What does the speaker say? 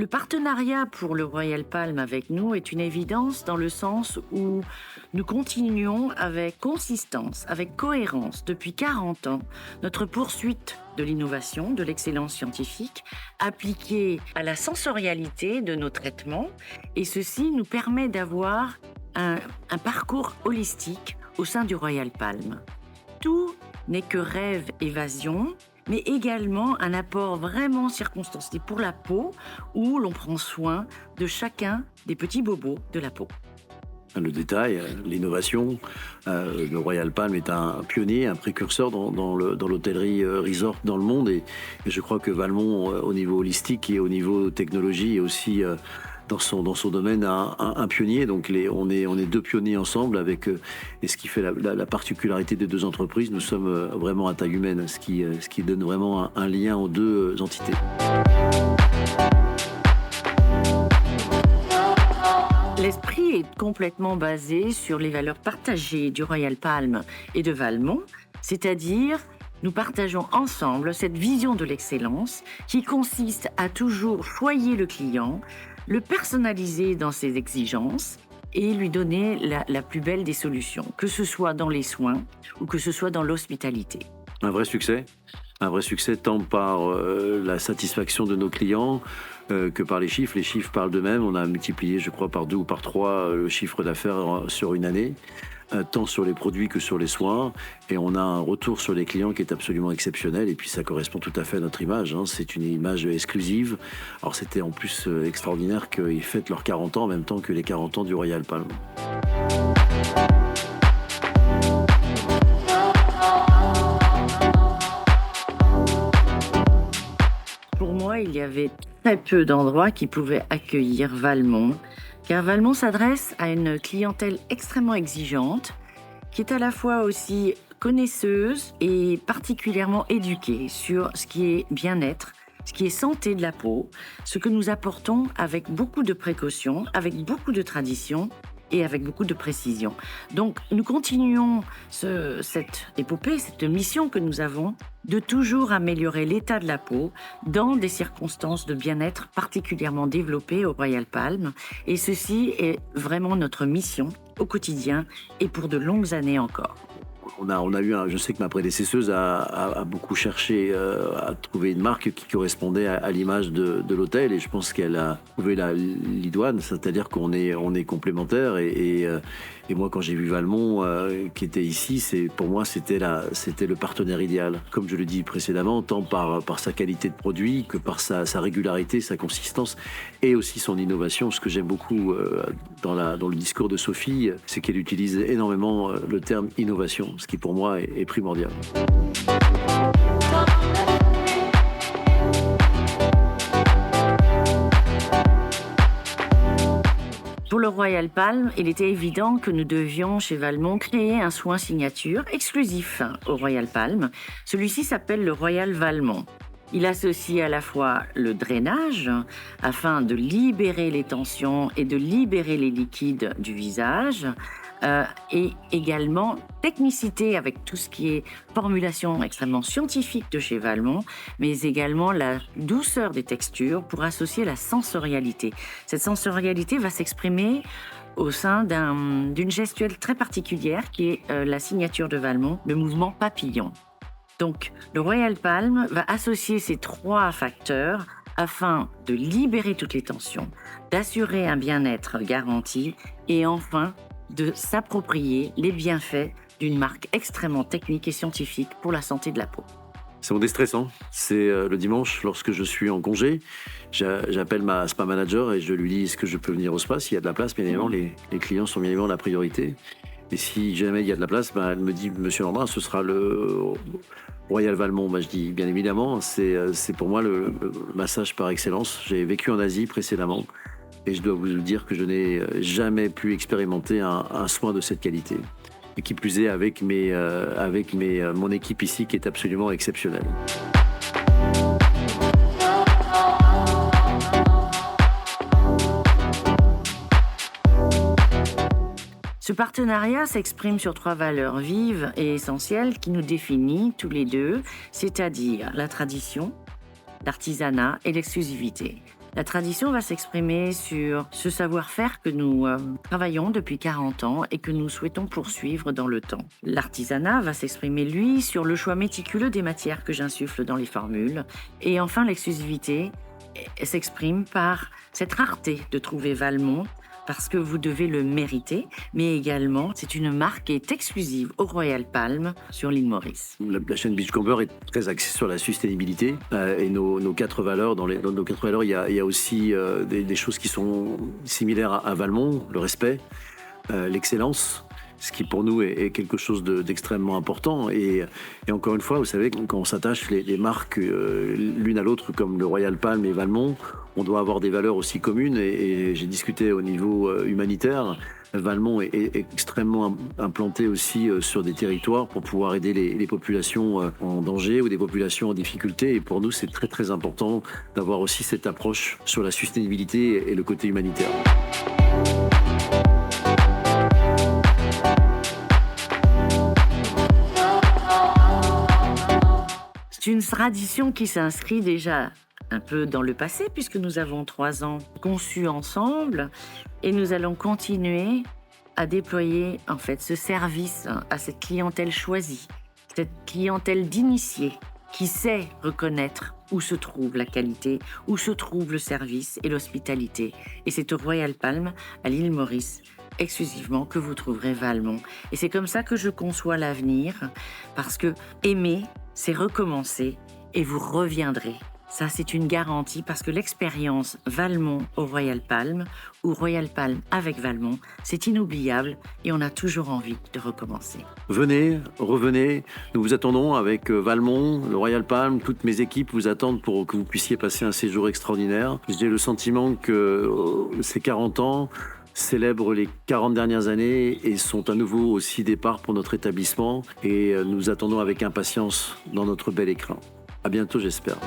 Le partenariat pour le Royal Palm avec nous est une évidence dans le sens où nous continuons avec consistance, avec cohérence depuis 40 ans notre poursuite de l'innovation, de l'excellence scientifique appliquée à la sensorialité de nos traitements et ceci nous permet d'avoir un parcours holistique au sein du Royal Palm. Tout n'est que rêve, évasion, mais également un apport vraiment circonstancié pour la peau où l'on prend soin de chacun des petits bobos de la peau. Le détail, l'innovation. Le Royal Palm est un pionnier, un précurseur dans l'hôtellerie resort dans le monde et je crois que Valmont, au niveau holistique et au niveau technologie, est aussi dans son domaine un pionnier. Donc on est deux pionniers ensemble avec et ce qui fait la particularité des deux entreprises. Nous sommes vraiment à taille humaine, ce qui donne vraiment un lien aux deux entités. L'esprit est complètement basé sur les valeurs partagées du Royal Palm et de Valmont, c'est-à-dire nous partageons ensemble cette vision de l'excellence qui consiste à toujours choyer le client, le personnaliser dans ses exigences et lui donner la plus belle des solutions, que ce soit dans les soins ou que ce soit dans l'hospitalité. Un vrai succès tant par la satisfaction de nos clients que par les chiffres. Les chiffres parlent d'eux-mêmes. On a multiplié, je crois, par 2 ou par 3 le chiffre d'affaires sur une année, tant sur les produits que sur les soins. Et on a un retour sur les clients qui est absolument exceptionnel. Et puis ça correspond tout à fait à notre image. C'est une image exclusive. Alors c'était en plus extraordinaire qu'ils fêtent leurs 40 ans en même temps que les 40 ans du Royal Palm. Pour moi, il y avait très peu d'endroits qui pouvaient accueillir Valmont, car Valmont s'adresse à une clientèle extrêmement exigeante, qui est à la fois aussi connaisseuse et particulièrement éduquée sur ce qui est bien-être, ce qui est santé de la peau, ce que nous apportons avec beaucoup de précautions, avec beaucoup de tradition et avec beaucoup de précision. Donc nous continuons cette épopée, cette mission que nous avons de toujours améliorer l'état de la peau dans des circonstances de bien-être particulièrement développées au Royal Palm. Et ceci est vraiment notre mission au quotidien et pour de longues années encore. Je sais que ma prédécesseuse a beaucoup cherché à trouver une marque qui correspondait à l'image de l'hôtel et je pense qu'elle a trouvé l'idoine, c'est-à-dire qu'on est complémentaires et moi quand j'ai vu Valmont qui était ici, pour moi c'était le partenaire idéal. Comme je le dis précédemment, tant par sa qualité de produit que par sa régularité, sa consistance et aussi son innovation. Ce que j'aime beaucoup dans le discours de Sophie, c'est qu'elle utilise énormément le terme innovation, ce qui pour moi est primordial. Pour le Royal Palm, il était évident que nous devions chez Valmont créer un soin signature exclusif au Royal Palm. Celui-ci s'appelle le Royal Valmont. Il associe à la fois le drainage afin de libérer les tensions et de libérer les liquides du visage et également technicité avec tout ce qui est formulation extrêmement scientifique de chez Valmont, mais également la douceur des textures pour associer la sensorialité. Cette sensorialité va s'exprimer au sein d'une gestuelle très particulière qui est la signature de Valmont, le mouvement papillon. Donc, le Royal Palm va associer ces 3 facteurs afin de libérer toutes les tensions, d'assurer un bien-être garanti et enfin de s'approprier les bienfaits d'une marque extrêmement technique et scientifique pour la santé de la peau. C'est déstressant. C'est le dimanche, lorsque je suis en congé, j'appelle ma spa manager et je lui dis est-ce que je peux venir au spa s'il y a de la place. Bien évidemment, les clients sont bien évidemment la priorité. Et si jamais il y a de la place, elle me dit Monsieur Landrin, ce sera le Royal Valmont. Je dis bien évidemment, c'est pour moi le massage par excellence. J'ai vécu en Asie précédemment et je dois vous dire que je n'ai jamais pu expérimenter un soin de cette qualité. Et qui plus est avec mon équipe ici qui est absolument exceptionnelle. Ce partenariat s'exprime sur 3 valeurs vives et essentielles qui nous définissent tous les deux, c'est-à-dire la tradition, l'artisanat et l'exclusivité. La tradition va s'exprimer sur ce savoir-faire que nous travaillons depuis 40 ans et que nous souhaitons poursuivre dans le temps. L'artisanat va s'exprimer, lui, sur le choix méticuleux des matières que j'insuffle dans les formules. Et enfin, l'exclusivité s'exprime par cette rareté de trouver Valmont, parce que vous devez le mériter, mais également, c'est une marque qui est exclusive au Royal Palm sur l'île Maurice. La chaîne Beachcomber est très axée sur la sustainabilité et nos 4 valeurs. Dans nos 4 valeurs, il y a aussi des choses qui sont similaires à Valmont, le respect, l'excellence, ce qui pour nous est quelque chose d'extrêmement important. Et encore une fois, vous savez, quand on s'attache les marques l'une à l'autre, comme le Royal Palm et Valmont, on doit avoir des valeurs aussi communes. Et j'ai discuté au niveau humanitaire. Valmont est extrêmement implanté aussi sur des territoires pour pouvoir aider les populations en danger ou des populations en difficulté. Et pour nous, c'est très très important d'avoir aussi cette approche sur la sustainabilité et le côté humanitaire. C'est une tradition qui s'inscrit déjà un peu dans le passé, puisque nous avons 3 ans conçus ensemble et nous allons continuer à déployer en fait ce service à cette clientèle choisie, cette clientèle d'initiés qui sait reconnaître où se trouve la qualité, où se trouve le service et l'hospitalité. Et c'est au Royal Palm, à l'île Maurice, exclusivement, que vous trouverez Valmont. Et c'est comme ça que je conçois l'avenir, parce que aimer, c'est recommencer et vous reviendrez. Ça, c'est une garantie parce que l'expérience Valmont au Royal Palm ou Royal Palm avec Valmont, c'est inoubliable et on a toujours envie de recommencer. Venez, revenez, nous vous attendons avec Valmont, le Royal Palm, toutes mes équipes vous attendent pour que vous puissiez passer un séjour extraordinaire. J'ai le sentiment que ces 40 ans célèbrent les 40 dernières années et sont à nouveau aussi départ pour notre établissement et nous attendons avec impatience dans notre bel écran. À bientôt, j'espère.